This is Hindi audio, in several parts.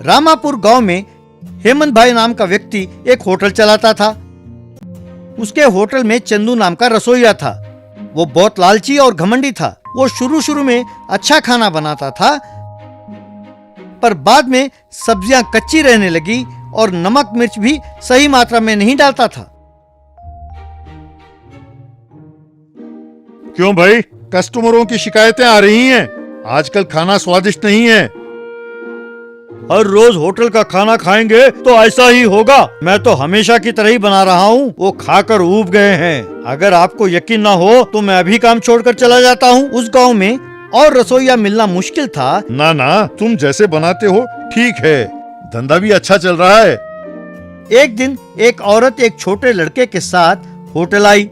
रामापुर गांव में हेमंत भाई नाम का व्यक्ति एक होटल चलाता था। उसके होटल में चंदू नाम का रसोइया था। वो बहुत लालची और घमंडी था। वो शुरू में अच्छा खाना बनाता था, पर बाद में सब्जियां कच्ची रहने लगी और नमक मिर्च भी सही मात्रा में नहीं डालता था। क्यों भाई, कस्टमरों की शिकायतें आ रही हैं। आजकल खाना स्वादिष्ट नहीं है। हर रोज होटल का खाना खाएंगे तो ऐसा ही होगा। मैं तो हमेशा की तरह ही बना रहा हूँ। वो खाकर ऊब गए हैं। अगर आपको यकीन ना हो तो मैं अभी काम छोड़कर चला जाता हूँ। उस गांव में और रसोइया मिलना मुश्किल था। ना, तुम जैसे बनाते हो ठीक है, धंधा भी अच्छा चल रहा है। एक दिन एक औरत एक छोटे लड़के के साथ होटल आई।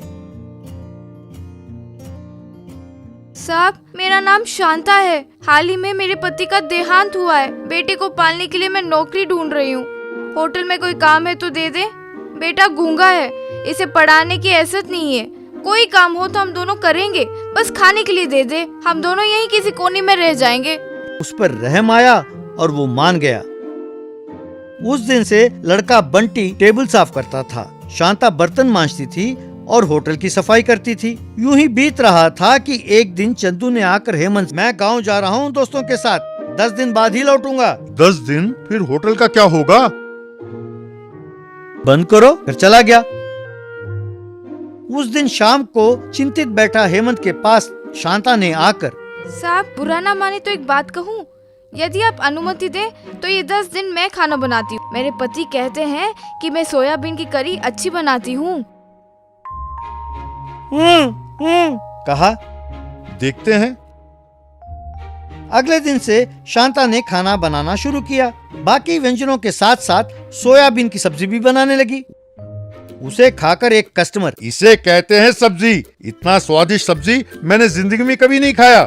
साहब, मेरा नाम शांता है। हाल ही में मेरे पति का देहांत हुआ है। बेटे को पालने के लिए मैं नौकरी ढूंढ रही हूँ। होटल में कोई काम है तो दे दे। बेटा गूंगा है, इसे पढ़ाने की हैसियत नहीं है। कोई काम हो तो हम दोनों करेंगे, बस खाने के लिए दे दे। हम दोनों यहीं किसी कोने में रह जाएंगे। उस पर रहम आया और वो मान गया। उस दिन से लड़का बंटी टेबल साफ करता था, शांता बर्तन मांजती थी और होटल की सफाई करती थी। यूं ही बीत रहा था कि एक दिन चंदू ने आकर हेमंत, मैं गांव जा रहा हूं दोस्तों के साथ, 10 दिन बाद ही लौटूंगा। 10 दिन? फिर होटल का क्या होगा? बंद करो। फिर चला गया। उस दिन शाम को चिंतित बैठा हेमंत के पास शांता ने आकर, साहब बुरा ना माने तो एक बात कहूँ, यदि आप अनुमति दें तो ये 10 दिन मैं खाना बनाती हूँ। मेरे पति कहते हैं कि मैं सोयाबीन की करी अच्छी बनाती हूँ। कहा। देखते हैं। अगले दिन से शांता ने खाना बनाना शुरू किया। बाकी व्यंजनों के साथ साथ सोयाबीन की सब्जी भी बनाने लगी। उसे खाकर एक कस्टमर, इसे कहते हैं सब्जी। इतना स्वादिष्ट सब्जी मैंने जिंदगी में कभी नहीं खाया।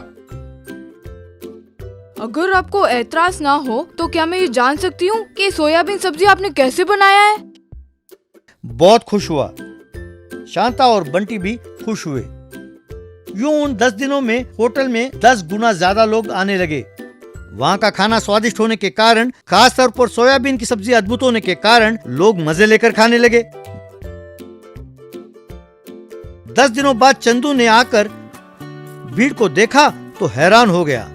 अगर आपको ऐतराज ना हो तो क्या मैं ये जान सकती हूँ कि सोयाबीन सब्जी आपने कैसे बनाया है? बहुत खुश हुआ। शांता और बंटी भी खुश हुए। यूं उन 10 दिनों में होटल में 10 गुना ज्यादा लोग आने लगे। वहाँ का खाना स्वादिष्ट होने के कारण, खास तौर पर सोयाबीन की सब्जी अद्भुत होने के कारण लोग मजे लेकर खाने लगे। 10 दिनों बाद चंदू ने आकर भीड़ को देखा तो हैरान हो गया।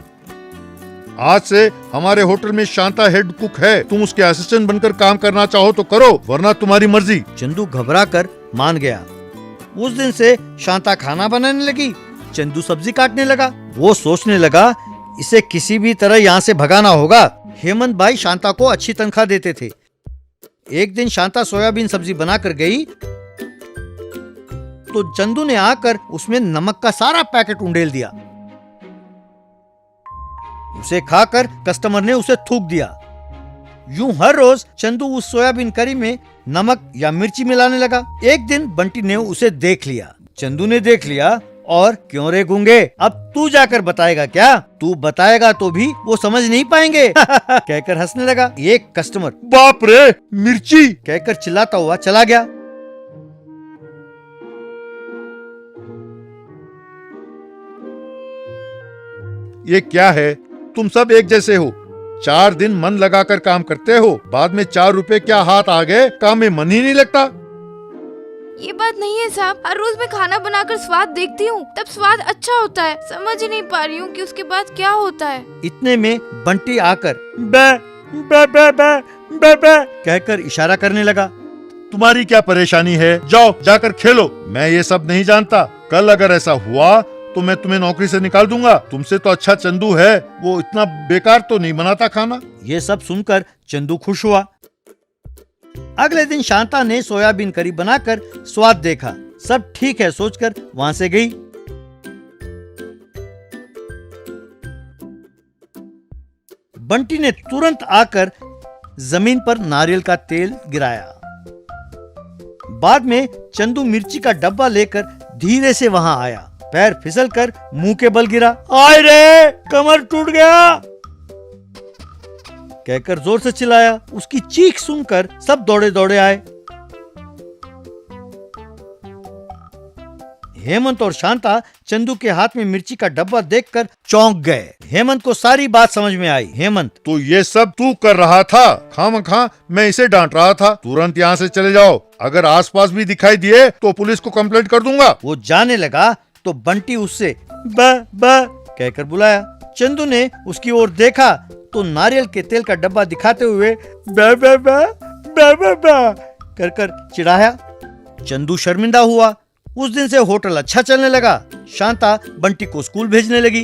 आज से हमारे होटल में शांता हेड कुक है। तुम उसके असिस्टेंट बनकर काम करना चाहो तो करो, वरना तुम्हारी मर्जी। चंदू घबराकर मान गया। उस दिन से शांता खाना बनाने लगी, चंदू सब्जी काटने लगा। वो सोचने लगा इसे किसी भी तरह यहाँ से भगाना होगा। हेमंत भाई शांता को अच्छी तनख्वाह देते थे। एक दिन शांता सोयाबीन सब्जी बनाकर गई तो चंदू ने आकर उसमें नमक का सारा पैकेट उंडेल दिया। उसे खाकर कस्टमर ने उसे थूक दिया। यूं हर रोज चंदू उस सोयाबीन करी में नमक या मिर्ची मिलाने लगा। एक दिन बंटी ने उसे देख लिया। चंदू ने देख लिया और, क्यों रे गूंगे, अब तू जाकर बताएगा क्या? तू बताएगा तो भी वो समझ नहीं पाएंगे कहकर हंसने लगा। एक कस्टमर, बाप रे, मिर्ची कहकर चिल्लाता हुआ चला गया। ये क्या है? तुम सब एक जैसे हो। 4 दिन मन लगाकर काम करते हो, बाद में 4 रुपए क्या हाथ आ गए, काम में मन ही नहीं लगता। ये बात नहीं है साहब। हर रोज मैं खाना बनाकर स्वाद देखती हूँ, तब स्वाद अच्छा होता है। समझ ही नहीं पा रही हूँ कि उसके बाद क्या होता है। इतने में बंटी आकर बे बे बे बे बे बे कहकर इशारा करने लगा। तुम्हारी क्या परेशानी है? जाओ जाकर खेलो। मैं ये सब नहीं जानता। कल अगर ऐसा हुआ तो मैं तुम्हें नौकरी से निकाल दूंगा। तुमसे तो अच्छा चंदू है, वो इतना बेकार तो नहीं बनाता खाना। ये सब सुनकर चंदू खुश हुआ। अगले दिन शांता ने सोयाबीन करी बनाकर स्वाद देखा। सब ठीक है सोचकर वहां से गई। बंटी ने तुरंत आकर जमीन पर नारियल का तेल गिराया। बाद में चंदू मिर्ची का डब्बा लेकर धीरे से वहां आया। पैर फिसलकर मुंह के बल गिरा। आय रे, कमर टूट गया कहकर जोर से चिल्लाया। उसकी चीख सुनकर सब दौड़े दौड़े आए। हेमंत और शांता चंदू के हाथ में मिर्ची का डब्बा देखकर चौंक गए। हेमंत को सारी बात समझ में आई। हेमंत, तो ये सब तू कर रहा था, खामखा मैं इसे डांट रहा था। तुरंत यहाँ से चले जाओ, अगर आसपास भी दिखाई दिए तो पुलिस को कंप्लेंट कर दूंगा। वो जाने लगा तो बंटी उससे बा बा कहकर बुलाया। चंदू ने उसकी ओर देखा तो नारियल के तेल का डब्बा दिखाते हुए बा बा बा बा बा बा कर कर चिढ़ाया। चंदू शर्मिंदा हुआ। उस दिन से होटल अच्छा चलने लगा। शांता बंटी को स्कूल भेजने लगी।